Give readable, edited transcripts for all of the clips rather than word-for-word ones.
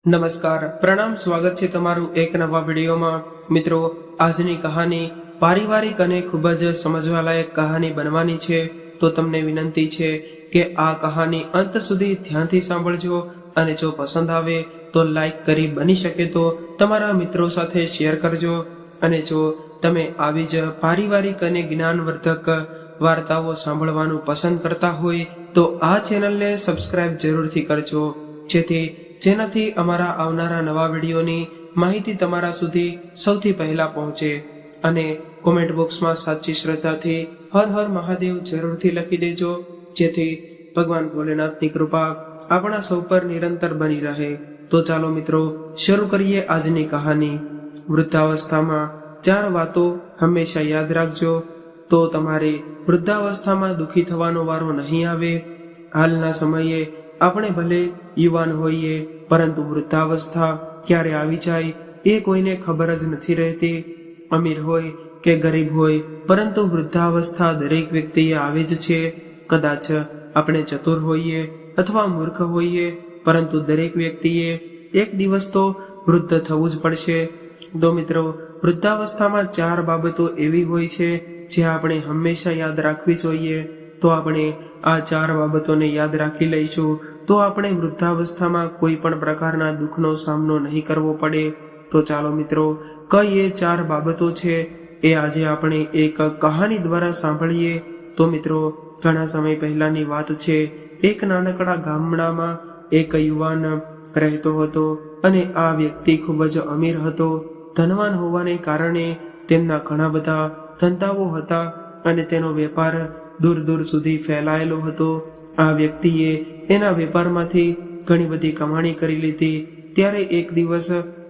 નમસ્કાર, પ્રણામ, સ્વાગત છે તમારું એક નવા વિડીયોમાં। મિત્રો, આજની કહાની પારિવારિક અને ખૂબ જ સમજવાલાયક કહાની બનવાની છે, તો તમને વિનંતી છે કે આ કહાની અંત સુધી ધ્યાનથી સાંભળજો અને જો પસંદ આવે તો લાઈક કરી બની શકે તો તમારા મિત્રો સાથે શેર કરજો। અને જો તમે આવી જ પારિવારિક અને જ્ઞાનવર્ધક વાર્તાઓ સાંભળવાનું પસંદ કરતા હોય તો આ ચેનલને સબસ્ક્રાઇબ જરૂરથી કરજો, જેનાથી અમારા આવનારા નવા વિડીયોની માહિતી તમારા સુધી સૌથી પહેલા પહોંચે। અને કોમેન્ટ બોક્સમાં સાચી શ્રદ્ધાથી હર હર મહાદેવ જરૂરથી લખી દેજો, જેથી ભગવાન ભોલેનાથની કૃપા આપણા સૌ પર નિરંતર બની રહે। તો ચાલો મિત્રો, શરૂ કરીએ આજની કહાની। વૃદ્ધાવસ્થામાં 4 વાતો હંમેશા યાદ રાખજો, તો તમારે વૃદ્ધાવસ્થામાં દુઃખી થવાનો વારો નહીં આવે। હાલના સમયે આપણે ભલે યુવાન હોઈએ, પરંતુ વૃદ્ધાવસ્થા ક્યારે આવી જાય એ કોઈને ખબર જ નથી રહેતી। અમીર હોય કે ગરીબ હોય, પરંતુ વૃદ્ધાવસ્થા દરેક વ્યક્તિએ આવે જ છે। કદાચ આપણે ચતુર હોઈએ અથવા મૂર્ખ હોઈએ, પરંતુ દરેક વ્યક્તિએ એક દિવસ તો વૃદ્ધ થવું જ પડશે। તો મિત્રો, વૃદ્ધાવસ્થામાં 4 બાબતો એવી હોય છે જે આપણે હંમેશા યાદ રાખવી જોઈએ। તો આપણે આ 4 બાબતોને યાદ રાખી લઈશું, તો આપણે વૃદ્ધાવસ્થામાં કોઈ પણ પ્રકારના દુઃખનો સામનો નહીં કરવો પડે। તો ચાલો મિત્રો, કઈ એ 4 બાબતો છે એ આજે આપણે એક કહાની દ્વારા સાંભળીએ। તો મિત્રો, ઘણા સમય પહેલાની વાત છે। એક નાનકડા ગામડામાં એક યુવાન રહેતો હતો, અને આ વ્યક્તિ ખૂબ જ અમીર હતો। ધનવાન હોવાને કારણે તેમના ઘણા બધા ધંધાઓ હતા, અને તેનો વેપાર દૂર દૂર સુધી ફેલાયેલો હતો। આ વ્યક્તિએ એના વેપારમાંથી ઘણી બધી કમાણી કરી લીધી। ત્યારે એક દિવસ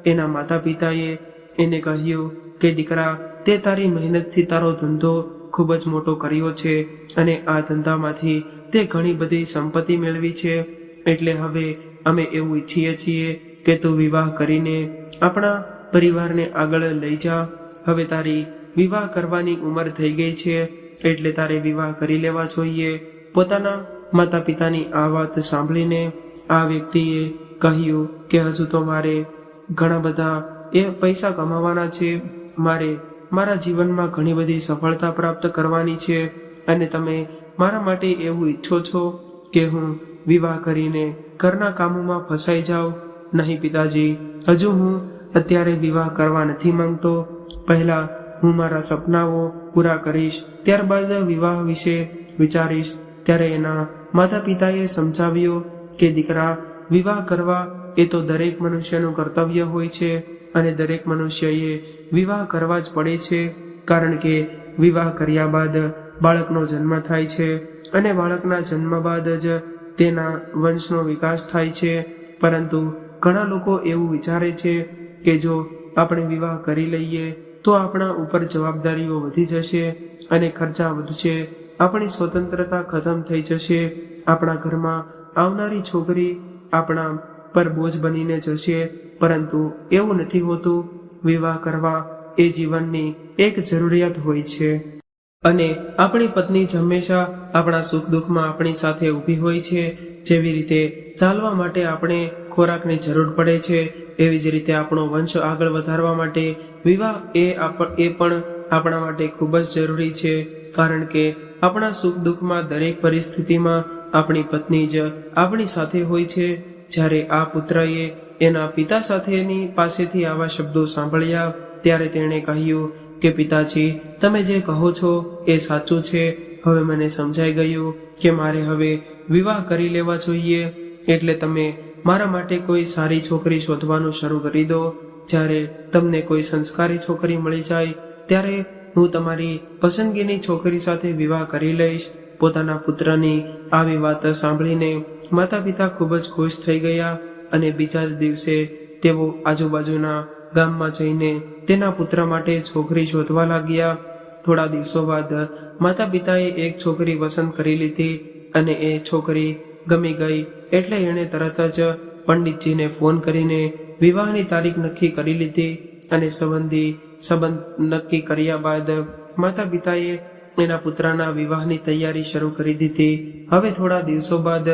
એના માતા પિતાએ એને કહ્યું કે દીકરા, તે તારી મહેનતથી તારો ધંધો ખૂબ જ મોટો કર્યો છે, અને આ ધંધામાંથી તે ઘણી બધી સંપત્તિ મેળવી છે, એટલે હવે અમે એવું ઈચ્છીએ છીએ કે તું વિવાહ કરીને આપણા પરિવારને આગળ લઈ જા। હવે તારી વિવાહ કરવાની ઉંમર થઈ ગઈ છે, એટલે તારે વિવાહ કરી લેવા જોઈએ। પોતાના માતા પિતાની આ વાત સાંભળીને આ વ્યક્તિએ કહ્યું કે હજુ તો મારે ઘણા બધા પૈસા કમાવાના છે, મારે મારા જીવનમાં ઘણી બધી સફળતા પ્રાપ્ત કરવાની છે, અને તમે મારા માટે એવું ઈચ્છો છો કે હું વિવાહ કરીને ઘરના કામોમાં ફસાઈ જાઉં? નહીં પિતાજી, હજુ હું અત્યારે વિવાહ કરવા નથી માંગતો। પહેલા હું મારા સપનાઓ પૂરા કરીશ, ત્યારબાદ વિવાહ વિશે વિચારીશ। ત્યારે એના માતા પિતાએ સમજાવ્યો કે દીકરા, વિવાહ કરવા એ તો દરેક મનુષ્યનું કર્તવ્ય હોય છે, અને દરેક મનુષ્યએ વિવાહ કરવા જ પડે છે, કારણ કે વિવાહ કર્યા બાદ બાળકનો જન્મ થાય છે, અને બાળકના જન્મ બાદ જ તેના વંશનો વિકાસ થાય છે। પરંતુ ઘણા લોકો એવું વિચારે છે કે જો આપણે વિવાહ કરી લઈએ તો આપણા ઉપર જવાબદારીઓ વધી જશે, અને ખર્ચા વધશે, આપણી સ્વતંત્રતા ખતમ થઈ જશે, આપણા ઘરમાં આવનારી છોકરી આપણા પર બોજ બનીને જશે। પરંતુ એવું નથી હોતું। વિવાહ કરવા એ જીવનની એક જરૂરિયાત હોય છે, અને આપણી પત્ની જ હંમેશા આપણા સુખ દુઃખમાં આપણી સાથે ઊભી હોય છે। જેવી રીતે ચાલવા માટે આપણે ખોરાકની જરૂર પડે છે, એવી જ રીતે આપણો વંશ આગળ વધારવા માટે વિવાહ એ પણ આપણા માટે ખૂબ જ જરૂરી છે, કારણ કે આપણા સુખ દુઃખમાં દરેક પરિસ્થિતિમાં આપણી પત્ની જ આપણી સાથે હોય છે। જ્યારે આ પુત્રએ એના પિતા પાસેથી આવા શબ્દો સાંભળ્યા, ત્યારે તેણે કહ્યું કે પિતાજી, તમે જે કહો છો એ સાચું છે। હવે મને સમજાઈ ગયું કે મારે હવે વિવાહ કરી લેવા જોઈએ, એટલે તમે મારા માટે કોઈ સારી છોકરી શોધવાનું શરૂ કરી દો। જ્યારે તમને કોઈ સંસ્કારી છોકરી મળી જાય, ત્યારે હું તમારી પસંદગીની છોકરી સાથે વિવાહ કરી લઈશ। પોતાના પુત્રની આવી વાત સાંભળીને માતા પિતા ખૂબ જ ખુશ થઈ ગયા, અને બીજા જ દિવસે તેઓ આજુબાજુના ગામમાં જઈને તેના પુત્ર માટે છોકરી શોધવા લાગ્યા। થોડા દિવસો બાદ માતા પિતાએ એક છોકરી પસંદ કરી લીધી, અને એ છોકરી ગમી ગઈ, એટલે એણે તરત જ પંડિતજીને ફોન કરીને વિવાહની તારીખ નક્કી કરી લીધી। અને સંબંધ નક્કી કર્યા બાદ માતા પિતાએ એના પુત્રના વિવાહની તૈયારી શરૂ કરી દીધી। હવે થોડા દિવસો બાદ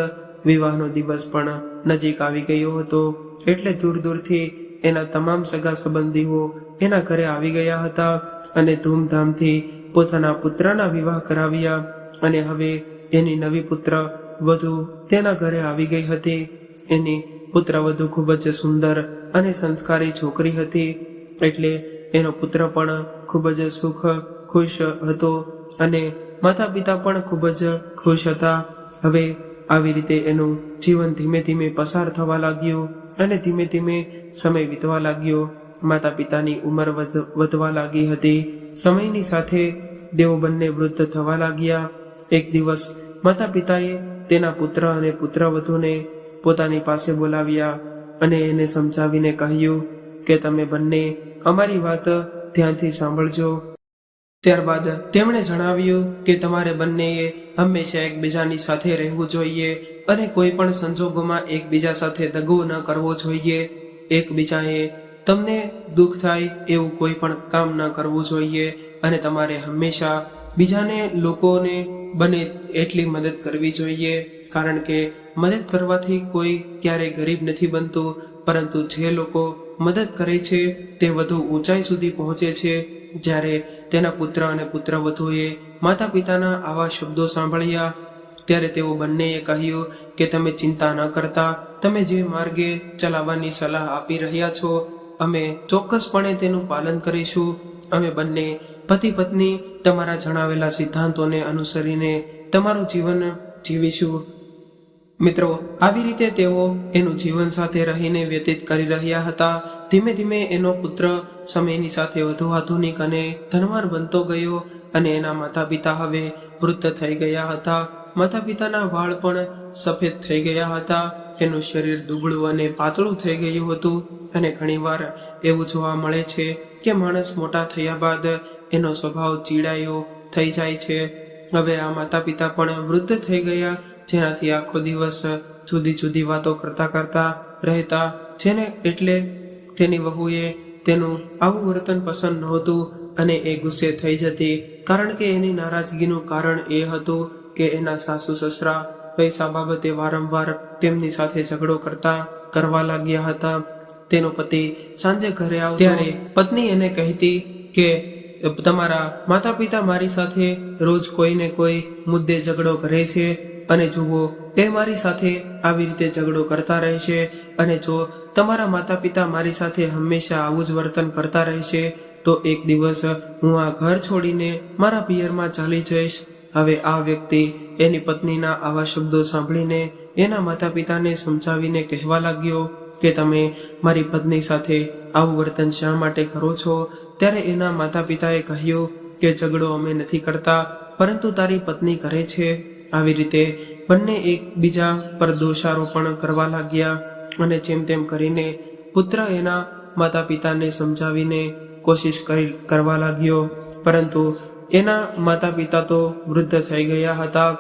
વિવાહનો દિવસ પણ નજીક આવી ગયો હતો, એટલે દૂર દૂરથી એના તમામ સગા સંબંધીઓ એના ઘરે આવી ગયા હતા અને ધૂમધામથી પોતાના પુત્રના વિવાહ કરાવ્યા. અને હવે એની નવી પુત્ર વધુ તેના ઘરે આવી ગઈ હતી. એની પુત્ર વધુ ખૂબ જ સુંદર અને સંસ્કારી છોકરી હતી, એટલે એનો પુત્ર પણ ખૂબ જ ખુશ હતો અને માતા પિતા પણ ખૂબ જ ખુશ હતા. હવે આવી રીતે એનું જીવન ધીમે ધીમે પસાર થવા લાગ્યું અને ધીમે ધીમે સમય વીતવા લાગ્યો. માતા પિતાની ઉંમર વધવા લાગી હતી. સમયની સાથે તેઓ બંને વૃદ્ધ થવા લાગ્યા. એક દિવસ માતા પિતાએ તેના પુત્ર અને પુત્રવધૂને પોતાની પાસે બોલાવ્યા અને એને સમજાવીને કહ્યું કે તમે બંને અમારી વાત ધ્યાનથી સાંભળજો. ત્યારબાદ તેમણે જણાવ્યું કે તમારે બંનેએ હંમેશા એકબીજાની સાથે રહેવું જોઈએ અને કોઈ પણ સંજોગોમાં એકબીજા સાથે દગો ન કરવો જોઈએ. એકબીજાએ તમને દુઃખ થાય એવું કોઈ પણ કામ ન કરવું જોઈએ અને તમારે હંમેશા બીજાને લોકોને બને એટલી મદદ કરવી જોઈએ, કારણ કે મદદ કરવાથી કોઈ ક્યારેય ગરીબ નથી બનતું, પરંતુ જે લોકો મદદ કરે છે તે વધુ ઊંચાઈ સુધી પહોંચે છે. જ્યારે તેના પુત્ર અને પુત્રવધૂએ માતા પિતાના આવા શબ્દો સાંભળ્યા ત્યારે તેઓ બંનેએ કહ્યું કે તમે ચિંતા ન કરતા, તમે જે માર્ગે ચલાવવાની સલાહ આપી રહ્યા છો અમે ચોક્કસપણે તેનું પાલન કરીશું. અમે બંને પતિ પત્ની તમારા જણાવેલા સિદ્ધાંતોને અનુસરીને તમારું જીવન જીવીશું. મિત્રો, આવી રીતે તેઓ એનું જીવન સાથે રહીને વ્યતીત કરી રહ્યા હતા. ધીમે ધીમે એનો પુત્ર સમયની સાથે વધુ આધુનિક અને ધનવાન બનતો ગયો અને એના માતા પિતા હવે વૃદ્ધ થઈ ગયા હતા. માતા પિતાના વાળ પણ સફેદ થઈ ગયા હતા. એનું શરીર દુબળું અને પાતળું થઈ ગયું હતું અને ઘણીવાર એવું જોવા મળે છે કે માણસ મોટા થયા બાદ એનો સ્વભાવ ચીડાયો થઈ જાય છે. હવે આ માતા પિતા પણ વૃદ્ધ થઈ ગયા, જેનાથી આખો દિવસ જુદી જુદી વાતો કરતા રહેતા, જેને એટલે તેની વહુએ તેનું આવું વર્તન પસંદ નહોતું અને એ ગુસ્સે થઈ જતી, કારણ કે એની નારાજગીનું કારણ એ હતું કે એના સાસુ સસરા પૈસા બાબતે વારંવાર તેમની સાથે ઝઘડો કરવા લાગ્યા હતા. તેનો પતિ સાંજે ઘરે આવતો ત્યારે પત્ની એને કહેતી કે તમારા માતા પિતા મારી સાથે રોજ કોઈને કોઈ મુદ્દે ઝઘડો કરે છે અને જુઓ એ મારી સાથે આવી રીતે ઝઘડો કરતા રહેશે, અને જો તમારા માતા પિતા મારી સાથે હંમેશા આવું જ વર્તન કરતા રહેશે તો એક દિવસ હું આ ઘર છોડીને મારા પિયરમાં ચાલી જઈશ. હવે આ વ્યક્તિ એની પત્નીના આવા શબ્દો સાંભળીને એના માતા પિતાને સમજાવીને કહેવા લાગ્યો કે તમે મારી પત્ની સાથે આવું વર્તન શા માટે કરો છો? ત્યારે એના માતા પિતાએ કહ્યું કે ઝઘડો અમે નથી કરતા, પરંતુ તારી પત્ની કરે છે. આવી રીતે બંને એકબીજા પર દોષારોપણ કરવા લાગ્યા અને જેમ તેમ કરીને પુત્ર એના માતા પિતાને સમજાવીને કોશિશ કરવા લાગ્યો, પરંતુ એના માતા પિતા તો વૃદ્ધ થઈ ગયા હતા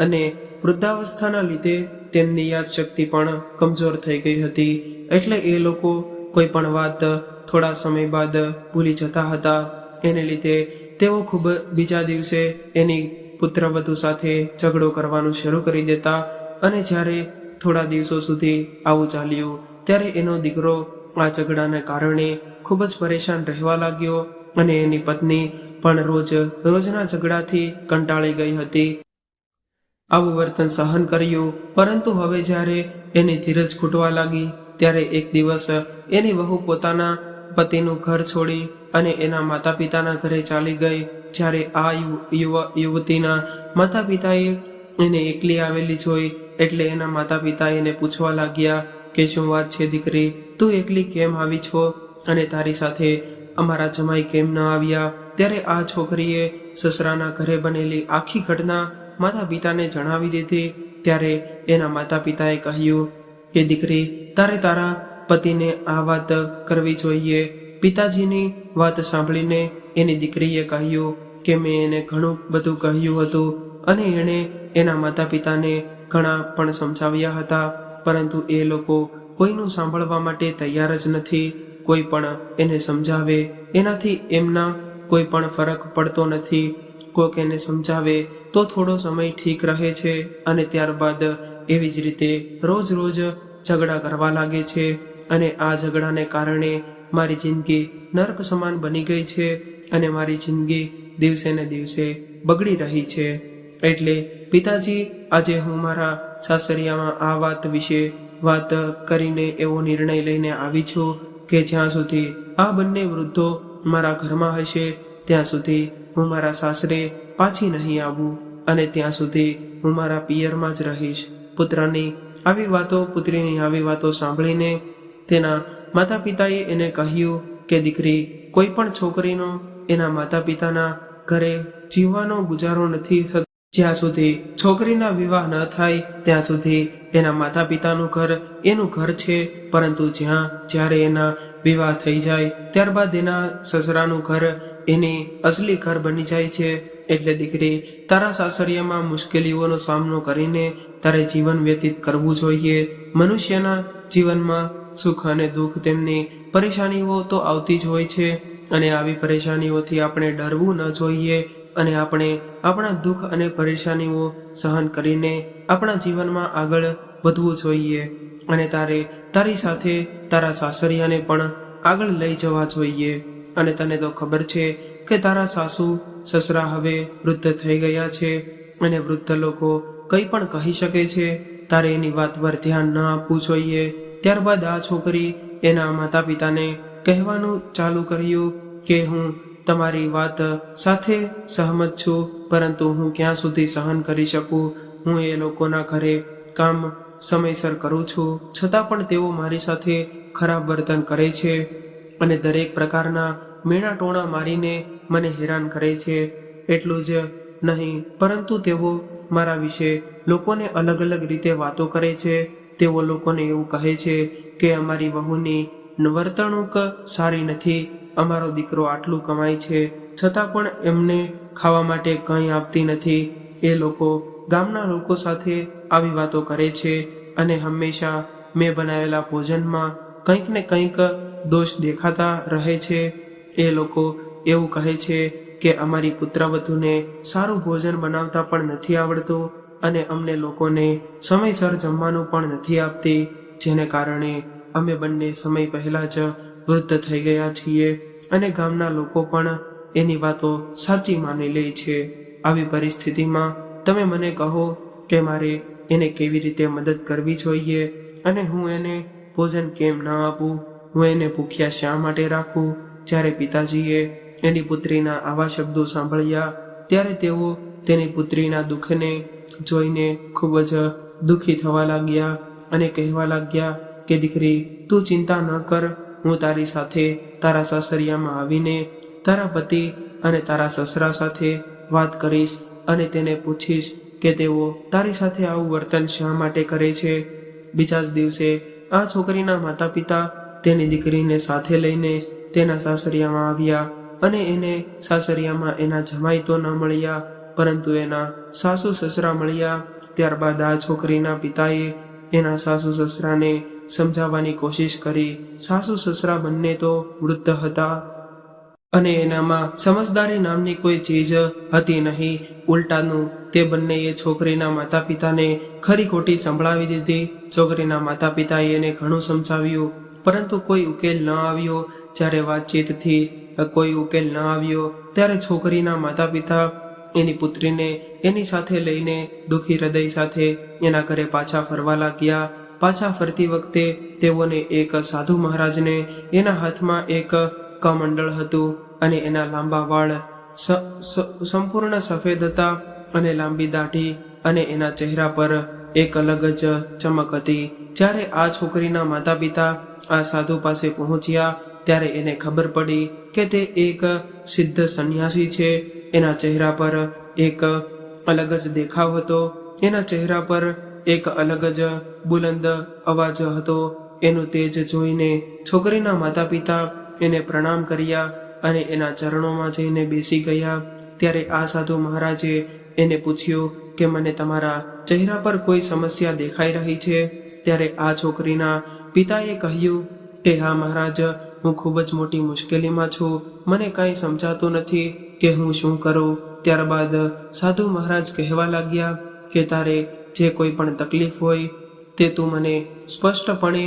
અને વૃદ્ધાવસ્થાના લીધે તેમની યાદશક્તિ પણ કમજોર થઈ ગઈ હતી, એટલે એ લોકો કોઈ પણ વાત થોડા સમય બાદ ભૂલી જતા હતા. એને લીધે તેઓ ખૂબ બીજા દિવસે એની પુત્રવધુ સાથે ઝઘડો કરવાનું શરૂ કરી દેતા અને જ્યારે થોડા દિવસો સુધી આવું ચાલ્યું ત્યારે એનો દીકરો આ ઝઘડાને કારણે ખૂબ જ પરેશાન રહેવા લાગ્યો અને એની પત્ની પણ રોજના ઝઘડાથી કંટાળી ગઈ હતી. આવું વર્તન સહન કર્યું, પરંતુ હવે જ્યારે એની ધીરજ ખૂટવા લાગી ત્યારે એક દિવસ એની વહુ પોતાના પતિનું ઘર છોડી અને એના માતા પિતાના ઘરે ચાલી ગઈ. જ્યારે આ યુવતીના માતા પિતાએ એને એકલી આવેલી જોઈ એટલે એના માતા પિતા એને પૂછવા લાગ્યા કે શું વાત છે દીકરી, તું એકલી કેમ આવી છો અને તારી સાથે અમારા જમાઈ કેમ ન આવ્યા? ત્યારે આ છોકરીએ સસરાના ઘરે બનેલી આખી ઘટના માતા પિતાને જણાવી દીધી. ત્યારે એના માતા પિતાએ કહ્યું કે દીકરી, તારે તારા પતિને આ વાત કરવી જોઈએ. પિતાજીની વાત સાંભળીને એની દીકરીએ કહ્યું કે મેં એને ઘણું બધું કહ્યું હતું અને એણે એના માતા પિતાને ઘણા પણ સમજાવ્યા હતા, પરંતુ એ લોકો કોઈનું સાંભળવા માટે તૈયાર જ નથી. કોઈ પણ એને સમજાવે એનાથી એમના કોઈ પણ ફરક પડતો નથી. કોઈક એને સમજાવે તો થોડો સમય ઠીક રહે છે અને ત્યારબાદ એવી જ રીતે રોજ ઝઘડા કરવા લાગે છે અને આ ઝઘડાને કારણે મારી જિંદગી નર્ક સમાન બની ગઈ છે અને મારી જિંદગી દિવસે ને દિવસે બગડી રહી છે. એટલે પિતાજી, આજે હું મારા સાસરિયામાં આ વાત વિશે વાત કરીને એવો નિર્ણય લઈને આવી છું કે જ્યાં સુધી આ બંને વૃદ્ધો મારા ઘરમાં હશે ત્યાં સુધી હું મારા સાસરે પાછી નહીં આવું અને ત્યાં સુધી હું મારા પિયરમાં જ રહીશ. પુત્રની આવી વાતો સાંભળીને તેના માતા પિતાએ એને કહ્યું કે દીકરી, કોઈ પણ છોકરીનો એના માતા પિતાના ઘરે જીવવાનો ગુજારો નથી થતો. જ્યાં સુધી છોકરીના વિવાહ ન થાય ત્યાં સુધી એના માતા પિતાનું ઘર એનું ઘર છે, પરંતુ જ્યારે એના વિવાહ થઈ જાય ત્યારબાદ એના સસરાનું ઘર એની અસલી ઘર બની જાય છે. એટલે દીકરી, તારા સાસરિયામાં મુશ્કેલીઓનો સામનો કરીને તારે જીવન વ્યતીત કરવું જોઈએ. મનુષ્યના જીવનમાં સુખ અને દુઃખ, તેમની પરેશાનીઓ તો આવતી જ હોય છે અને આવી પરેશાનીઓથી આપણે ડરવું ન જોઈએ અને આપણે આપણા દુઃખ અને પરેશાનીઓ સહન કરીને આપણા જીવનમાં આગળ વધવું જોઈએ અને તારી સાથે તારા સાસરિયાને પણ આગળ લઈ જવા જોઈએ. અને તને તો ખબર છે કે તારા સાસુ સસરા હવે વૃદ્ધ થઈ ગયા છે અને વૃદ્ધ લોકો કંઈ પણ કહી શકે છે. તારે એની વાત પર ધ્યાન ન આપવું જોઈએ. ત્યારબાદ આ છોકરી એના માતા પિતાને કહેવાનું ચાલુ કર્યું કે હું તમારી વાત સાથે સહમત છું, પરંતુ હું ક્યાં સુધી સહન કરી શકું. હું એ લોકોના ઘરે કામ સમયસર કરું છું, છતાં પણ તેઓ મારી સાથે ખરાબ વર્તન કરે છે અને દરેક પ્રકારના મેણા ટોણા મારીને મને હેરાન કરે છે. એટલું જ નહીં, પરંતુ તેઓ મારા વિશે લોકોને અલગ અલગ રીતે વાતો કરે છે. તેઓ લોકોને એવું કહે છે કે અમારી વહુની વર્તણૂક સારી નથી, અમારો દીકરો આટલું કમાય છે છતાં પણ એમને ખાવા માટે કંઈ આપતી નથી. એ લોકો ગામના લોકો સાથે આવી વાતો કરે છે અને હંમેશા મેં બનાવેલા ભોજનમાં કંઈક ને કંઈક દોષ દેખાતા રહે છે. એ લોકો એવું કહે છે કે અમારી પુત્રવધૂને સારું ભોજન બનાવતા પણ નથી આવડતું અને અમને લોકોને સમયસર જમવાનું પણ નથી આપતી, જેને કારણે અમે બંને સમય પહેલા જ વૃદ્ધ થઈ ગયા છીએ અને ગામના લોકો પણ એની વાતો સાચી માની લે છે. આવી પરિસ્થિતિમાં તમે મને કહો કે મારે એને કેવી રીતે મદદ કરવી જોઈએ અને હું એને ભોજન કેમ ન આપું, હું એને ભૂખ્યા શા માટે રાખું. જ્યારે પિતાજીએ એની પુત્રીના આવા શબ્દો સાંભળ્યા ત્યારે તેઓ તેની પુત્રીના દુઃખને જોઈને ખૂબ જ દુઃખી થવા લાગ્યા અને કહેવા લાગ્યા કે દીકરી, તું ચિંતા ન કર, હું તારી સાથે તારા સાસરિયામાં આવીને તારા પતિ અને તારા સસરા સાથે વાત કરીશ અને તેને પૂછીશ કે તેઓ તારી સાથે આવું વર્તન શા માટે કરે છે. બીજા જ દિવસે આ છોકરીના માતા પિતા તેની દીકરીને સાથે લઈને તેના સાસરિયામાં આવ્યા અને એને સાસરિયામાં એના જમાઈ તો ન મળ્યા, પરંતુ એના સાસુ સસરા મળ્યા. ત્યારબાદ આ છોકરીના પિતાએ એના સાસુ સસરાને સમજાવવાની કોશિશ કરી. સાસુ સસરા બંને તો વૃદ્ધ હતા અને એનામાં સમજદારી નામની કોઈ ચીજ હતી નહીં. ઉલટાનું તે બંનેએ છોકરીના માતા પિતાને ખરી ખોટી સંભળાવી દીધી. છોકરીના માતા પિતાએ એને ઘણું સમજાવ્યું, પરંતુ કોઈ ઉકેલ ન આવ્યો. જ્યારે વાતચીતથી કોઈ ઉકેલ ન આવ્યો ત્યારે છોકરીના માતા પિતા એની પુત્રીને એની સાથે લઈને દુઃખી હૃદય સાથે એના ઘરે પાછા ફરવા લાગ્યા. પાછા ફરતી વખતે તેઓને એક સાધુ મહારાજને એના હાથમાં એક કમંડળ હતું અને એના લાંબા વાળ સંપૂર્ણ સફેદ હતા અને લાંબી દાઢી અને એના ચહેરા પર એક અલગ જ ચમક હતી. જ્યારે આ છોકરીના માતા પિતા આ સાધુ પાસે પહોંચ્યા ત્યારે એને ખબર પડી કે તે એક સિદ્ધ સંન્યાસી છે. એના ચહેરા પર એક અલગ જ દેખાવ હતો, એના ચહેરા પર એક અલગ જ બુલંદ અવાજ હતો. એનું તેજ જોઈને છોકરીના માતા પિતા એને પ્રણામ કર્યા અને એના ચરણોમાં જઈને બેસી ગયા. ત્યારે આ સાધુ મહારાજે એને પૂછ્યું કે મને તમારા ચહેરા પર કોઈ સમસ્યા દેખાઈ રહી છે. ત્યારે આ છોકરીના પિતાએ કહ્યું કે હા મહારાજ, હું ખૂબ જ મોટી મુશ્કેલીમાં છું, મને કાંઈ સમજાતું નથી કે હું શું કરું. ત્યારબાદ સાધુ મહારાજ કહેવા લાગ્યા કે તારે જે કોઈ પણ તકલીફ હોય તે તું મને સ્પષ્ટપણે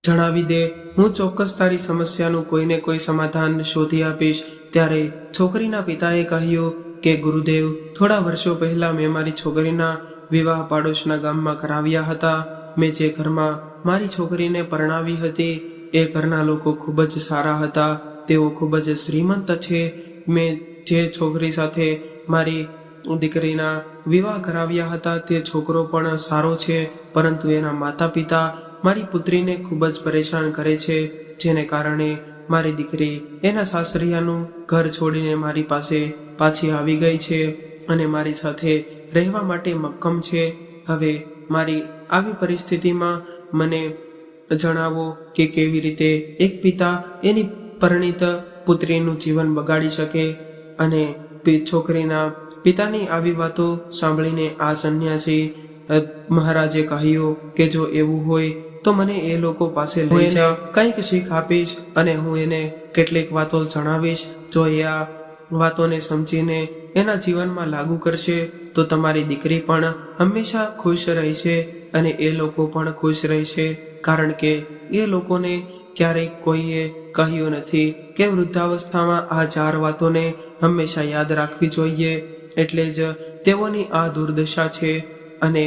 જણાવી દે, હું ચોક્કસ તારી સમસ્યાનું કોઈને કોઈ સમાધાન શોધી આપીશ. ત્યારે છોકરીના પિતાએ કહ્યું કે ગુરુદેવ, થોડા વર્ષો પહેલા મેં મારી છોકરીના વિવાહ પાડોશના ગામમાં કરાવ્યા હતા. મેં જે ઘરમાં મારી છોકરીને પરણાવી હતી એ ઘરના લોકો ખૂબ જ સારા હતા. તેઓ ખૂબ જ શ્રીમંત છે. મેં જે છોકરી સાથે મારી દીકરીના વિવાહ કરાવ્યા હતા તે છોકરો પણ સારો છે, પરંતુ એના માતા પિતા મારી પુત્રીને ખૂબ જ પરેશાન કરે છે, જેને કારણે મારી દીકરી એના સાસરિયાનું ઘર છોડીને મારી પાસે પાછી આવી ગઈ છે અને મારી સાથે રહેવા માટે મક્કમ છે. હવે મારી આવી પરિસ્થિતિમાં મને જણાવો કે કેવી રીતે એક પિતા એની પરિણીત પુત્રીનું જીવન બગાડી શકે. અને છોકરીના પિતાની આવી વાતો સાંભળીને આ સંન્યાસી મહારાજે કહ્યું કે જો એવું હોય તો મને એ લોકો પાસે લઈ જા, કંઈક શીખ આપીશ અને હું એને કેટલીક વાતો જણાવીશ. જો એ આ વાતોને સમજીને એના જીવનમાં લાગુ કરશે તો તમારી દીકરી પણ હંમેશા ખુશ રહેશે અને એ લોકો પણ ખુશ રહેશે. કારણ કે એ લોકોને ક્યારેય કોઈએ કહ્યું નથી કે વૃદ્ધાવસ્થામાં આ 4 વાતોને હંમેશા યાદ રાખવી જોઈએ. એટલે જ તેઓની આ દુર્દશા છે. અને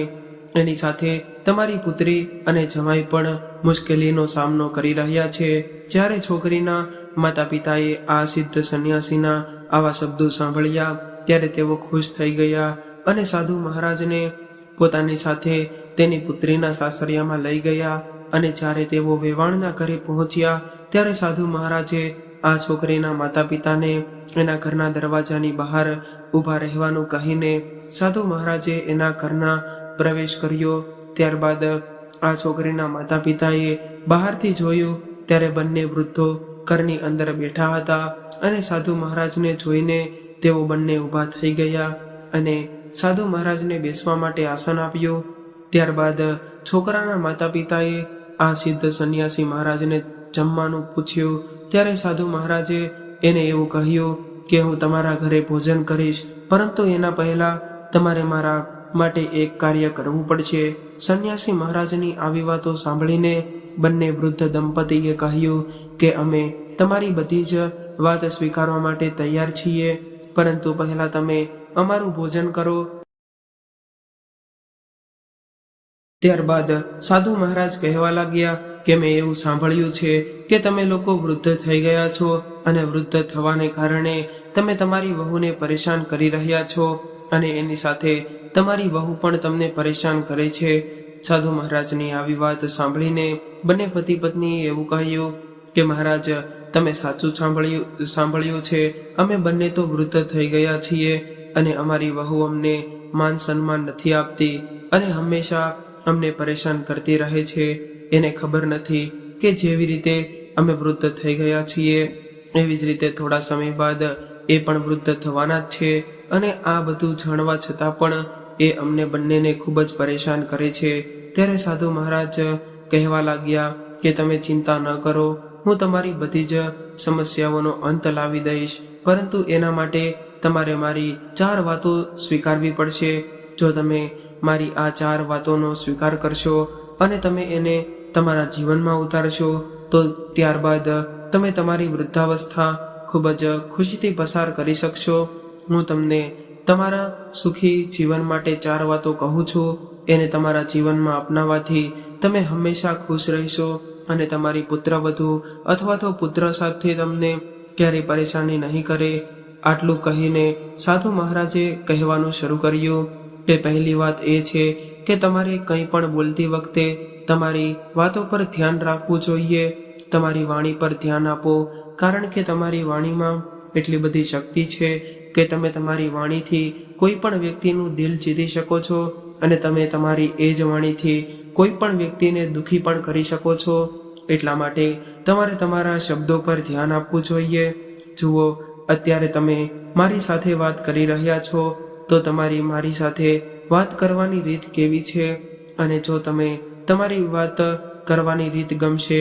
એની સાથે તમારી પુત્રી અને જમાઈ પણ મુશ્કેલીનો સામનો કરી રહ્યા છે. જ્યારે છોકરીના માતા પિતાએ આ સિદ્ધ સંન્યાસીના આવા શબ્દો સાંભળ્યા ત્યારે તેઓ ખુશ થઈ ગયા અને સાધુ મહારાજને પોતાની સાથે તેની પુત્રીના સાસરિયામાં લઈ ગયા. અને જ્યારે તેઓ વેવાણના ઘરે પહોંચ્યા ત્યારે સાધુ મહારાજે આ છોકરીના માતા પિતાને એના ઘરના દરવાજાની બહાર ઊભા રહેવાનું કહીને સાધુ મહારાજે એના ઘરના પ્રવેશ કર્યો. ત્યારબાદ આ છોકરીના માતા પિતાએ બહારથી જોયું ત્યારે બંને વૃદ્ધો ઘરની અંદર બેઠા હતા અને સાધુ મહારાજને જોઈને તેઓ બંને ઊભા થઈ ગયા અને સાધુ મહારાજને બેસવા માટે આસન આપ્યું. ત્યારબાદ છોકરાના માતા પિતાએ આ સિદ્ધ સંન્યાસી મહારાજને જમવાનું પૂછ્યું ત્યારે સાધુ મહારાજે એને એવું કહ્યું કે હું તમારા ઘરે ભોજન કરીશ, પરંતુ એના પહેલા તમારે મારા માટે એક કાર્ય કરવું પડશે. સંન્યાસી મહારાજની આવી વાતો સાંભળીને બંને વૃદ્ધ દંપતીએ કહ્યું કે અમે તમારી બધી જ વાત સ્વીકારવા માટે તૈયાર છીએ, પરંતુ પહેલા તમે અમારું ભોજન કરો. ત્યારબાદ સાધુ મહારાજ કહેવા લાગ્યા કે મેં એવું સાંભળ્યું છે કે તમે લોકો વૃદ્ધ થઈ ગયા છો અને વૃદ્ધ થવાને કારણે તમે તમારી વહુને પરેશાન કરી રહ્યા છો અને એની સાથે તમારી વહુ પણ તમને પરેશાન કરે છે. સાધુ મહારાજની આવી વાત સાંભળીને બંને પતિ પત્નીએ એવું કહ્યું કે મહારાજ, તમે સાચું સાંભળ્યું છે. અમે બંને તો વૃદ્ધ થઈ ગયા છીએ અને અમારી વહુ અમને માન સન્માન નથી આપતી અને હંમેશા અમને પરેશાન કરતી રહે છે. એને ખબર નથી કે જેવી રીતે અમે વૃદ્ધ થઈ ગયા છીએ એવી જ રીતે થોડા સમય બાદ એ પણ વૃદ્ધ થવાના જ છે અને આ બધું જાણવા છતાં પણ એ અમને બંનેને ખૂબ જ પરેશાન કરે છે. ત્યારે સાધુ મહારાજ કહેવા લાગ્યા કે તમે ચિંતા ન કરો, હું તમારી બધી જ સમસ્યાઓનો અંત લાવી દઈશ, પરંતુ એના માટે તમારે મારી 4 વાતો સ્વીકારવી પડશે. જો તમે મારી આ 4 વાતોનો સ્વીકાર કરશો અને તમે એને તમારા જીવનમાં ઉતારશો તો ત્યારબાદ તમે તમારી વૃદ્ધાવસ્થા ખૂબ જ ખુશીથી પસાર કરી શકશો. હું તમને તમારા સુખી જીવન માટે 4 વાતો કહું છું. એને તમારા જીવનમાં અપનાવવાથી તમે હંમેશા ખુશ રહેશો અને તમારી પુત્રવધુ અથવા તો પુત્ર સાથે તમને ક્યારેય પરેશાની નહીં કરે. આટલું કહીને સાધુ મહારાજે કહેવાનું શરૂ કર્યું કે પહેલી વાત એ છે કે તમારે કંઈ પણ બોલતી વખતે તમારી વાતો પર ધ્યાન રાખવું જોઈએ. તમારી વાણી પર ધ્યાન આપો, કારણ કે તમારી વાણીમાં એટલી બધી શક્તિ છે કે તમે તમારી વાણીથી કોઈ પણ વ્યક્તિનું દિલ જીતી શકો છો અને તમે તમારી એ જ વાણીથી કોઈ પણ વ્યક્તિને દુઃખી પણ કરી શકો છો. એટલા માટે તમારે તમારા શબ્દો પર ધ્યાન આપવું જોઈએ. જુઓ, અત્યારે તમે મારી સાથે વાત કરી રહ્યા છો તો તમારી મારી સાથે વાત કરવાની રીત કેવી છે, અને જો તમે તમારી વાત કરવાની રીત ગમશે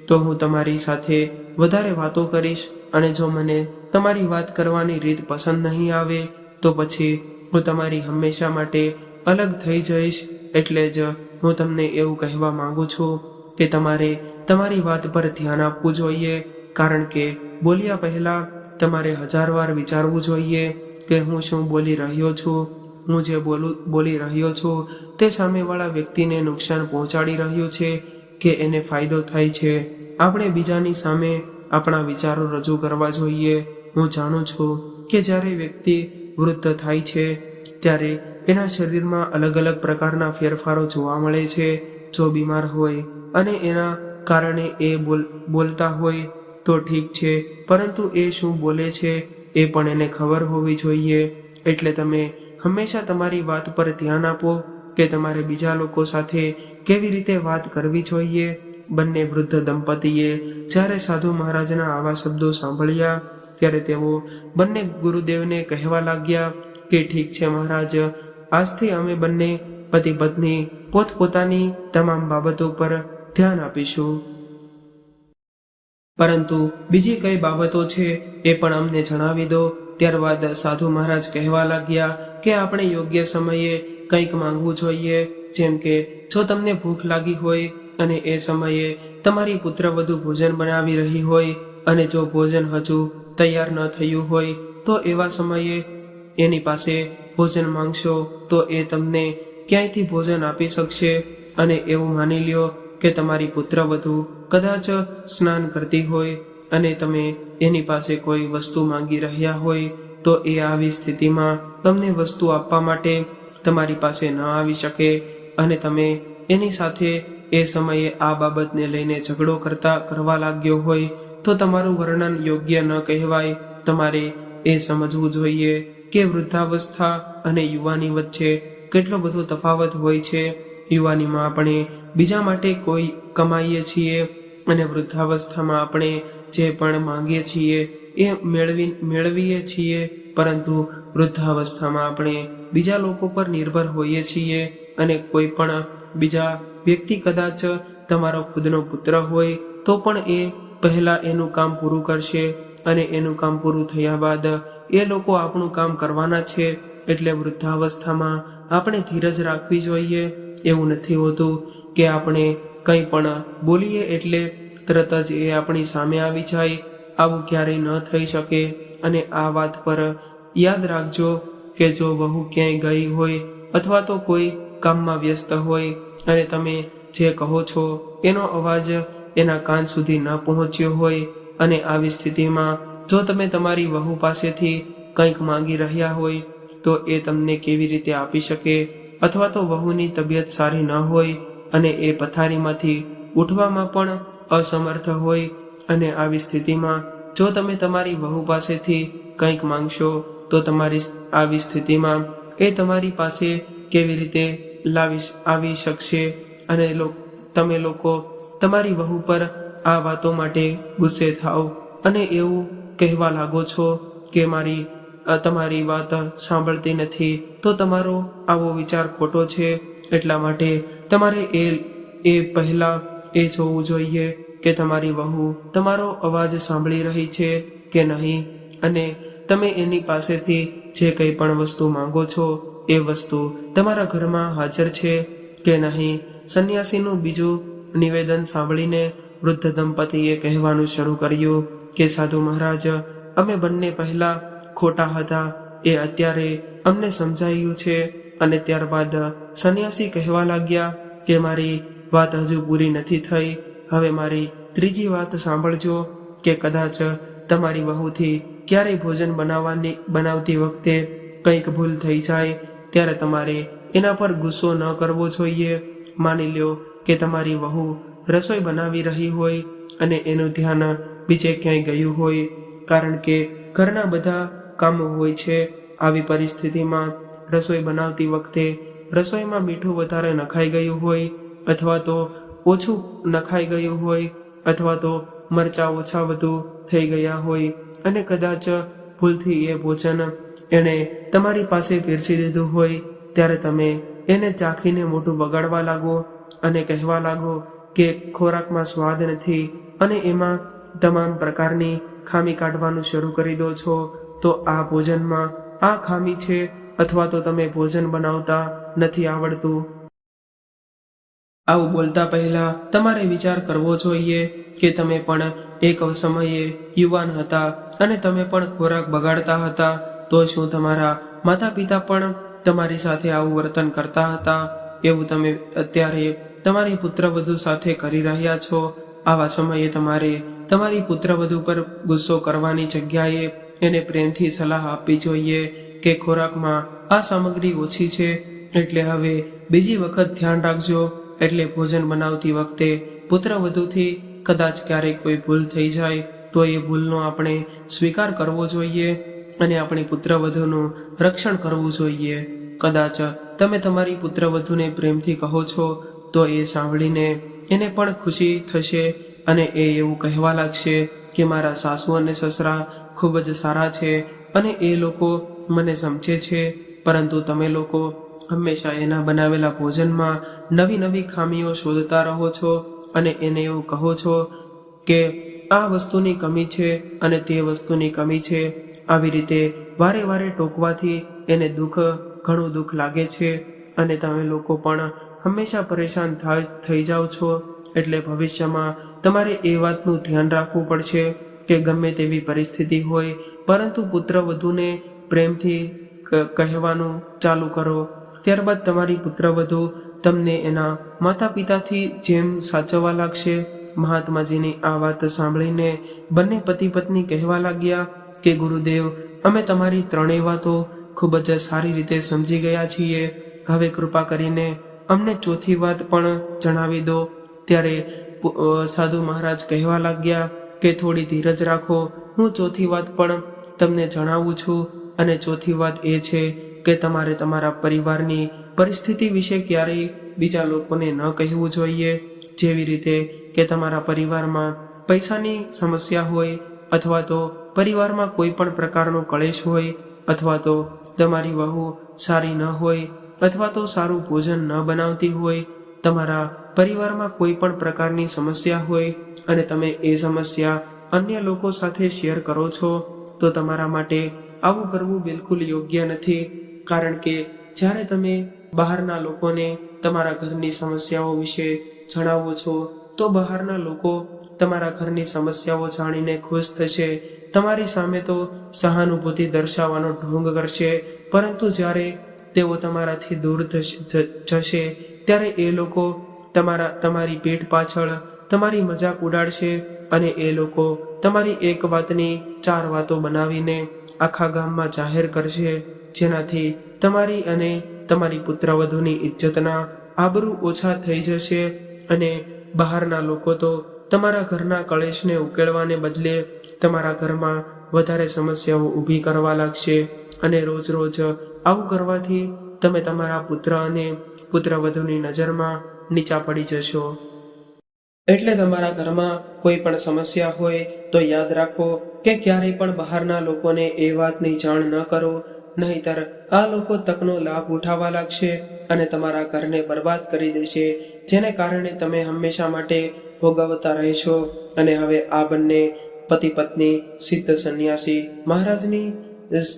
તો હું તમારી સાથે વધારે વાતો કરીશ, અને જો મને તમારી વાત કરવાની રીત પસંદ નહીં આવે તો પછી હું તમારી હંમેશા માટે અલગ થઈ જઈશ. એટલે જ હું તમને એવું કહેવા માંગુ છું કે તમારે તમારી વાત પર ધ્યાન આપવું જોઈએ, કારણ કે બોલ્યા પહેલા તમારે 1000 વાર વિચારવું જોઈએ કે હું શું બોલી રહ્યો છું. હું જે બોલી રહ્યો છું તે સામેવાળા વ્યક્તિને નુકસાન પહોંચાડી રહ્યું છે કે એને ફાયદો થાય છે. આપણે બીજાની સામે આપણા વિચારો રજૂ કરવા જોઈએ. હું જાણું છું કે જ્યારે વ્યક્તિ વૃદ્ધ થાય છે ત્યારે એના શરીરમાં અલગ અલગ પ્રકારના ફેરફારો જોવા મળે છે. જો બીમાર હોય અને એના કારણે એ બોલતા હોય તો ઠીક છે, પરંતુ એ શું બોલે છે એ પણ એને ખબર હોવી જોઈએ. એટલે તમે હંમેશા તમારી વાત પર ધ્યાન આપો કે તમારે બીજા લોકો સાથે કેવી રીતે વાત કરવી જોઈએ. બંને વૃદ્ધ દંપતીએ જ્યારે સાધુ મહારાજના આવા શબ્દો સાંભળ્યા ત્યારે તેઓ બંને ગુરુદેવને કહેવા લાગ્યા કે ઠીક છે મહારાજ, આજથી અમે બંને પતિ પત્ની પોતપોતાની તમામ બાબતો પર ધ્યાન આપીશું. પરંતુ બીજી કઈ બાબતો છે એ પણ અમને જણાવી દો. ત્યારબાદ સાધુ મહારાજ કહેવા લાગ્યા કે આપણે યોગ્ય સમયે કંઈક માંગવું જોઈએ. જેમ કે જો તમને ભૂખ લાગી હોય અને એ સમયે તમારી પુત્રવધુ ભોજન બનાવી રહી હોય અને જો ભોજન હજુ તૈયાર ન થયું હોય તો એવા સમયે એની પાસે ભોજન માંગશો તો એ તમને ક્યાંયથી ભોજન આપી શકશે. અને એવું માની લ્યો કે તમારી પુત્રવધુ કદાચ સ્નાન કરતી હોય અને તમે એની પાસે કોઈ વસ્તુ માંગી રહ્યા હોય તો એ આવી સ્થિતિમાં તમને વસ્તુ આપવા માટે તમારી પાસે ન આવી શકે અને તમે એની સાથે એ સમયે આ બાબતને લઈને ઝઘડો કરવા લાગ્યો હોય તો તમારું વર્ણન યોગ્ય ન કહેવાય. તમારે એ સમજવું જોઈએ કે વૃદ્ધાવસ્થા અને યુવાની વચ્ચે કેટલો બધો તફાવત હોય છે. યુવાનીમાં આપણે બીજા માટે કોઈ કમાઈએ છીએ અને વૃદ્ધાવસ્થામાં આપણે જે પણ માંગીએ છીએ એ મેળવીએ છીએ, પરંતુ વૃદ્ધાવસ્થામાં આપણે બીજા લોકો પર નિર્ભર હોઈએ છીએ અને કોઈ પણ બીજા વ્યક્તિ કદાચ તમારો ખુદનો પુત્ર હોય તો પણ એ પહેલા એનું કામ પૂરું કરશે અને એનું કામ પૂરું થયા બાદ એ લોકો આપણું કામ કરવાના છે. એટલે વૃદ્ધાવસ્થામાં આપણે ધીરજ રાખવી જોઈએ. એવું નથી હોતું કે આપણે કંઈ પણ બોલીએ એટલે તરત જ એ આપણી સામે આવી જાય. આવું ક્યારેય ન થઈ શકે. અને આ વાત પર યાદ રાખજો કે જો વહુ ક્યાંય ગઈ હોય અથવા તો કોઈ કામમાં વ્યસ્ત હોય અને તમે જે કહો છો એનો અવાજ એના કાન સુધી ન પહોંચ્યો હોય અને આવી સ્થિતિમાં જો તમે તમારી વહુ પાસેથી કંઈક માંગી રહ્યા હોય તો એ તમને કેવી રીતે આપી શકે. અથવા તો વહુની તબિયત સારી ન હોય અને એ પથારીમાંથી ઉઠવામાં પણ અસમર્થ હોય અને આવી સ્થિતિમાં જો તમે તમારી વહુ પાસેથી કંઈક માંગશો તો તમારી આવી સ્થિતિમાં એ તમારી પાસે કેવી રીતે આવી શકશે. અને તમે લોકો તમારી વહુ પર આ વાતો માટે ગુસ્સે થાવ અને એવું કહેવા લાગો છો કે તમારી વાત સાંભળતી નથી, તો તમારો આવો વિચાર ખોટો છે. એટલા માટે તમારે એ પહેલા એ જોવું જોઈએ કે તમારી વહુ તમારો અવાજ સાંભળી રહી છે કે નહીં અને તમે એની પાસેથી જે કંઈ પણ વસ્તુ માંગો છો એ વસ્તુ તમારા ઘરમાં હાજર છે કે નહીં. સંન્યાસીનું બીજું નિવેદન સાંભળીને વૃદ્ધ દંપતીએ કહેવાનું શરૂ કર્યું કે સાધુ મહારાજ, અમે બંને પહેલા ખોટા હતા એ અત્યારે અમને સમજાયું છે. અને ત્યારબાદ સંન્યાસી કહેવા લાગ્યા કે મારી વાત હજુ પૂરી નથી થઈ. હવે મારી ત્રીજી વાત સાંભળજો કે કદાચ તમારી વહુથી ક્યારેય ભોજન બનાવતી વખતે કંઈક ભૂલ થઈ જાય ત્યારે તમારે એના પર ગુસ્સો ન કરવો જોઈએ. માની લ્યો કે તમારી વહુ રસોઈ બનાવી રહી હોય અને એનું ધ્યાન બીજે ક્યાંય ગયું હોય, કારણ કે ઘરના બધા કામો હોય છે. આવી પરિસ્થિતિમાં રસોઈ બનાવતી વખતે રસોઈમાં મીઠું વધારે નખાઈ ગયું હોય અથવા તો ઓછું નખાઈ ગયું હોય અથવા તો મરચાં ઓછા વધુ થઈ ગયા હોય અને કદાચ ભૂલથી એ ભોજન એણે તમારી પાસે પીરસી દીધું હોય ત્યારે તમે એને ચાખીને મોઢું બગાડવા લાગો અને કહેવા લાગો કે ખોરાકમાં સ્વાદ નથી અને એમાં તમામ પ્રકારની ખામી કાઢવાનું શરૂ કરી દો છો. તો આ ભોજનમાં આ ખામી છે અથવા તો તમે ભોજન બનાવતા નથી આવડતું. આવું બોલતા પહેલા તમારે વિચાર કરવો જોઈએ કે તમે પણ એક સમયે યુવાન હતા અને તમે પણ ખોરાક બગાડતા હતા. તો શું તમારા માતા પિતા પણ તમારી સાથે આવું વર્તન કરતા હતા? એવું તમે અત્યારે તમારી પુત્રવધુ સાથે કરી રહ્યા છો. આવા સમયે તમારે તમારી પુત્રવધુ પર ગુસ્સો કરવાની જગ્યાએ એને પ્રેમથી સલાહ આપવી જોઈએ કે ખોરાકમાં આ સામગ્રી ઓછી છે, એટલે હવે બીજી વખત ધ્યાન રાખજો. એટલે ભોજન બનાવતી વખતે પુત્રવધુથી કદાચ ક્યારેક કોઈ ભૂલ થઈ જાય તો એ ભૂલનો આપણે સ્વીકાર કરવો જોઈએ અને આપણી પુત્રવધુનું રક્ષણ કરવું જોઈએ. કદાચ તમે તમારી પુત્રવધુને પ્રેમથી કહો છો તો એ સાંભળીને એને પણ ખુશી થશે અને એ એવું કહેવા લાગશે કે મારા સાસુ અને સસરા ખૂબ જ સારા છે અને એ લોકો મને સમજે છે, પરંતુ તમે લોકો હંમેશા એના બનાવેલા ભોજનમાં નવી નવી ખામીઓ શોધતા રહો છો અને એને એવું કહો છો કે આ વસ્તુની કમી છે અને તે વસ્તુની કમી છે. આવી રીતે વારે વારે ટોકવાથી એને ઘણું દુઃખ લાગે છે અને તમે લોકો પણ હંમેશા પરેશાન થઈ જાઓ છો. એટલે ભવિષ્યમાં તમારે એ વાતનું ધ્યાન રાખવું પડશે કે ગમે તેવી પરિસ્થિતિ હોય, પરંતુ પુત્રવધુને પ્રેમથી કહેવાનું ચાલુ કરો. ત્યારબાદ તમારી પુત્રવધુ તમને એના માતા પિતાથી જેમ સાચવવા લાગશે. મહાત્માજીની આ વાત સાંભળીને બંને પતિ પત્ની કહેવા લાગ્યા કે ગુરુદેવ, અમે તમારી ત્રણેય વાતો ખૂબ જ સારી રીતે સમજી ગયા છીએ. હવે કૃપા કરીને અમને ચોથી વાત પણ જણાવી દો. ત્યારે સાધુ મહારાજ કહેવા લાગ્યા કે થોડી ધીરજ રાખો, હું ચોથી વાત પણ તમને જણાવું છું. અને ચોથી વાત એ છે કે તમારે તમારા પરિવારની પરિસ્થિતિ વિશે ક્યારેય બીજા લોકોને ન કહેવું જોઈએ. જેવી રીતે કે તમારા પરિવારમાં પૈસાની સમસ્યા હોય, અથવા તો પરિવારમાં કોઈ પણ પ્રકારનો કલેશ હોય, અથવા તો તમારી વહુ સારી ન હોય, અથવા તો સારું ભોજન ન બનાવતી હોય, તમારા પરિવારમાં કોઈ પણ પ્રકારની સમસ્યા હોય અને તમે એ સમસ્યા અન્ય લોકો સાથે શેર કરો છો, તો તમારા માટે આવું કરવું બિલકુલ યોગ્ય નથી. કારણ કે જ્યારે તમે બહારના લોકોને તમારા ઘરની સમસ્યાઓ વિશે જણાવો છો તો બહારના લોકો તમારા ઘરની સમસ્યાઓ જાણીને ખુશ થશે. તમારી સામે તો સહાનુભૂતિ દર્શાવવાનો ઢોંગ કરશે, પરંતુ જ્યારે તેઓ તમારાથી દૂર જશે ત્યારે એ લોકો તમારી પીઠ પાછળ તમારી મજાક ઉડાડશે અને એ લોકો તમારી એક વાતની 4 વાતો બનાવીને આખા ગામમાં જાહેર કરશે, જેનાથી તમારી અને તમારી પુત્રવધુની ઇજ્જતના આબરૂ ઓછા થઈ જશે. અને બહારના લોકો તો તમારા ઘરના કલેશને ઉકેલવાને બદલે તમારા ઘરમાં વધારે સમસ્યાઓ ઊભી કરવા લાગશે. અને રોજ રોજ આવું કરવાથી તમે તમારા પુત્ર અને પુત્રવધુની નજરમાં નીચા પડી જશો. એટલે તમારા ઘરમાં કોઈ પણ સમસ્યા હોય તો યાદ રાખો કે ક્યારેય પણ બહારના લોકોને એ વાતની જાણ ન કરો, નહીતર આ લોકો તકનો લાભ ઉઠાવવા લાગશે અને તમારા ઘરને બરબાદ કરી દેશે, જેને કારણે તમે હંમેશા માટે ભોગવતા રહેશો. અને હવે આ બંને પતિ પત્ની સિદ્ધ સંન્યાસી મહારાજની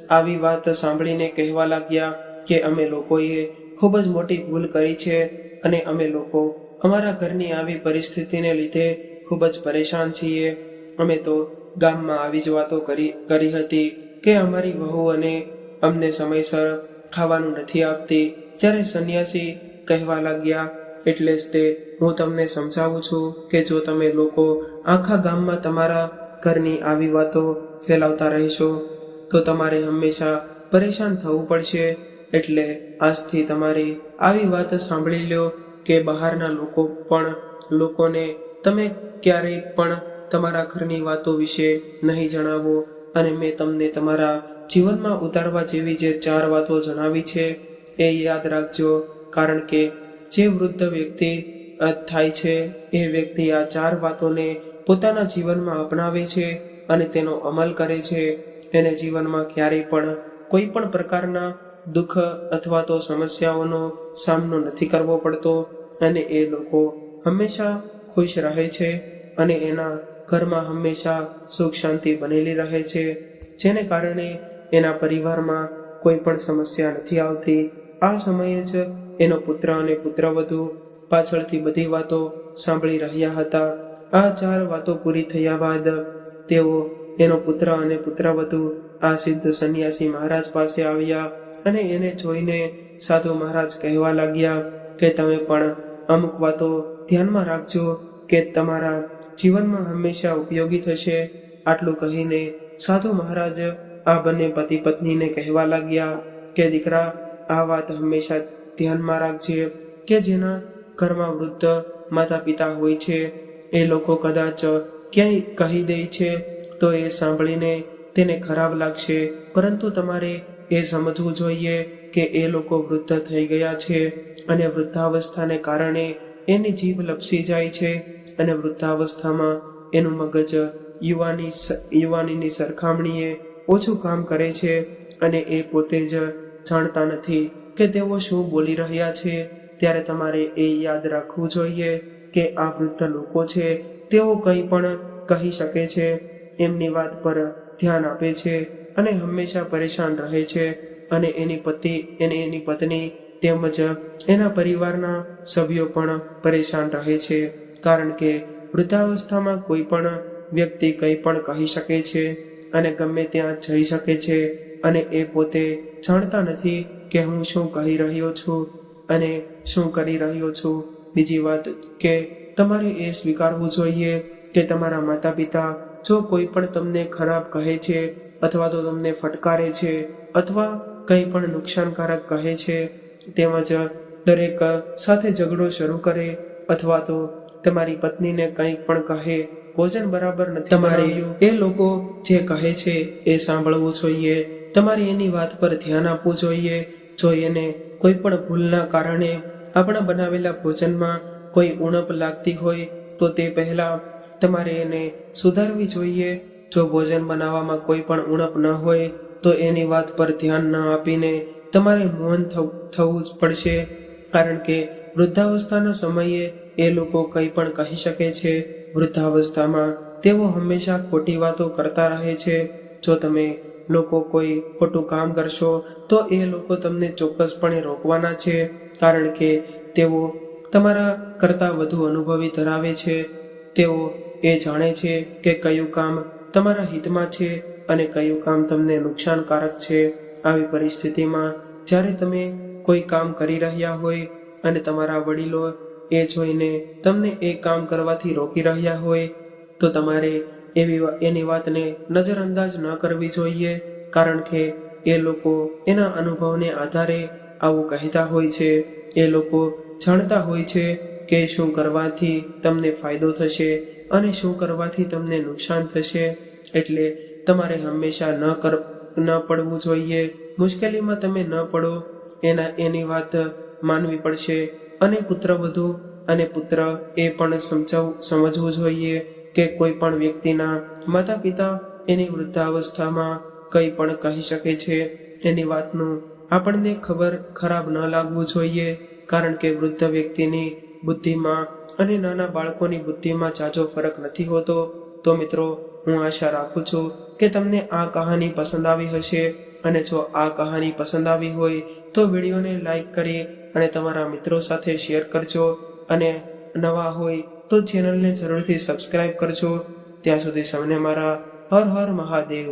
આવી વાત સાંભળીને કહેવા લાગ્યા કે અમે લોકોએ ખૂબ જ મોટી ભૂલ કરી છે અને અમે લોકો અમારા ઘરની આવી પરિસ્થિતિને લીધે ખૂબ જ પરેશાન છીએ. અમે તો ગામમાં આવી જ વાતો કરી હતી કે અમારી વહુ અને અમને સમયસર ખાવાનું નથી આપતી. ત્યારે સંન્યાસી કહેવા લાગ્યા, એટલે જ તે હું તમને સમજાવું છું કે જો તમે લોકો આખા ગામમાં તમારા ઘરની આવી વાતો ફેલાવતા રહેશો તો તમારે હંમેશા પરેશાન થવું પડશે. એટલે આજથી તમારી આવી વાત સાંભળી લો કે બહારના લોકોને તમે ક્યારેય પણ તમારા ઘરની વાતો વિશે નહીં જણાવો. અને મેં તમને તમારા જીવનમાં ઉતારવા જેવી જે 4 વાતો જણાવી છે એ યાદ રાખજો. કારણ કે જે વૃદ્ધ વ્યક્તિ થાય છે એ વ્યક્તિ આ 4 વાતોને પોતાના જીવનમાં અપનાવે છે અને તેનો અમલ કરે છે, એને જીવનમાં ક્યારેય પણ કોઈ પણ પ્રકારના દુઃખ અથવા તો સમસ્યાઓનો સામનો નથી કરવો પડતો અને એ લોકો હંમેશા ખુશ રહે છે અને એના ઘરમાં હંમેશા સુખ શાંતિ બનેલી રહે છે, જેને કારણે એના પરિવારમાં કોઈ પણ સમસ્યા નથી આવતી. આ સમયે જ એનો પુત્ર અને પુત્રવધુ પાછળથી બધી વાતો સાંભળી રહ્યા હતા. આ 4 વાતો પૂરી થયા બાદ તેઓ એનો પુત્ર અને પુત્રવધુ આ સિદ્ધ સંન્યાસી મહારાજ પાસે આવ્યા અને એને જોઈને સાધુ મહારાજ કહેવા લાગ્યા કે તમે પણ અમુક વાતો ધ્યાનમાં રાખજો કે તમારા જીવનમાં હંમેશા ઉપયોગી થશે. આટલું કહીને સાધુ મહારાજ આ બંને પતિ પત્નીને કહેવા લાગ્યા કે દીકરા, આ વાત હંમેશા ધ્યાનમાં રાખજે કે જેના ઘરમાં વૃદ્ધ માતા પિતા હોય છે એ લોકો કદાચ ક્યાંય કહી દે છે તો એ સાંભળીને તેને ખરાબ લાગશે, પરંતુ તમારે એ સમજવું જોઈએ કે એ લોકો વૃદ્ધ થઈ ગયા છે અને વૃદ્ધાવસ્થાને કારણે એની જીભ લપસી જાય છે અને વૃદ્ધાવસ્થામાં એનું મગજ યુવાનીની સરખામણીએ ઓછું કામ કરે છે અને એ પોતે જ જાણતા નથી કે તેઓ શું બોલી રહ્યા છે. ત્યારે તમારે એ યાદ રાખવું જોઈએ કે આ વૃદ્ધ લોકો છે, તેઓ કંઈ પણ કહી શકે છે, એમની વાત પર ધ્યાન આપે છે અને હંમેશા પરેશાન રહે છે અને એની પત્ની તેમજ એના પરિવારના સભ્યો પણ પરેશાન રહે છે, કારણ કે વૃદ્ધાવસ્થામાં કોઈ પણ વ્યક્તિ કંઈ પણ કહી શકે છે અને ગમે ત્યાં જઈ શકે છે અને એ પોતે જાણતા નથી કે હું શું કહી રહ્યો છું અને શું કરી રહ્યો છું. બીજી વાત કે તમારે એ સ્વીકારવું જોઈએ કે તમારા માતા પિતા જો કોઈ પણ તમને ખરાબ કહે છે અથવા તો તમને ફટકારે છે અથવા કંઈ પણ નુકસાનકારક કહે છે, તેમજ દરેક સાથે ઝઘડો શરૂ કરે અથવા તો તમારી પત્નીને કંઈક પણ કહે, ભોજન બરાબર નથી, તમારે એ લોકો જે કહે છે એ સાંભળવું જોઈએ. તમારે એની વાત પર ધ્યાન આપવું જોઈએ. જો એને કોઈ પણ ભૂલના કારણે આપણા બનાવેલા ભોજનમાં કોઈ ઉણપ લાગતી હોય તો તે પહેલા તમારે એને સુધારવી જોઈએ. જો ભોજન બનાવવામાં કોઈ પણ ઉણપ ન હોય તો એની વાત પર ધ્યાન ન આપીને તમારે મૌન થવું જ પડશે, કારણ કે વૃદ્ધાવસ્થાના સમયે એ લોકો કંઈ પણ કહી શકે છે. વૃદ્ધાવસ્થામાં તેઓ હંમેશા ખોટી વાતો કરતા રહે છે. જો તમે લોકો કોઈ ખોટું કામ કરશો તો એ લોકો તમને ચોક્કસપણે રોકવાના છે, કારણ કે તેઓ તમારા કરતાં વધુ અનુભવી ધરાવે છે. તેઓ એ જાણે છે કે કયું કામ તમારા હિતમાં છે અને કયું કામ તમને નુકસાનકારક છે. આવી પરિસ્થિતિમાં જ્યારે તમે કોઈ કામ કરી રહ્યા હોય અને તમારા વડીલો એ જોઈને તમને એ કામ કરવાથી રોકી રહ્યા હોય તો તમારે એની વાતને નજરઅંદાજ ન કરવી જોઈએ, કારણ કે એ લોકો એના અનુભવને આધારે આવું કહેતા હોય છે. એ લોકો જાણતા હોય છે કે શું કરવાથી તમને ફાયદો થશે અને શું કરવાથી તમને નુકસાન થશે. એટલે તમારે હંમેશા ન પડવું જોઈએ. મુશ્કેલીમાં તમે ન પડો એની વાત માનવી પડશે. અને પુત્રવધુ અને પુત્ર એ પણ સમજવું જોઈએ કે કોઈ પણ વ્યક્તિના માતા પિતા એની વૃદ્ધાવસ્થામાં કંઈ પણ કહી શકે છે. એની વાતનું આપણને ખરાબ ન લાગવું જોઈએ, કારણ કે વૃદ્ધ વ્યક્તિની બુદ્ધિમાં અને નાના બાળકોની બુદ્ધિમાં ઝાઝો ફરક નથી હોતો. તો મિત્રો, હું આશા રાખું છું કે તમને આ કહાની પસંદ આવી હશે, અને જો આ કહાની પસંદ આવી હોય તો વિડીયોને લાઈક કરી અને તમારા મિત્રો સાથે શેર કરજો, અને નવા હોય તો ચેનલને જરૂરથી સબસ્ક્રાઈબ કરજો. ત્યાં સુધી સૌને મારા હર હર મહાદેવ.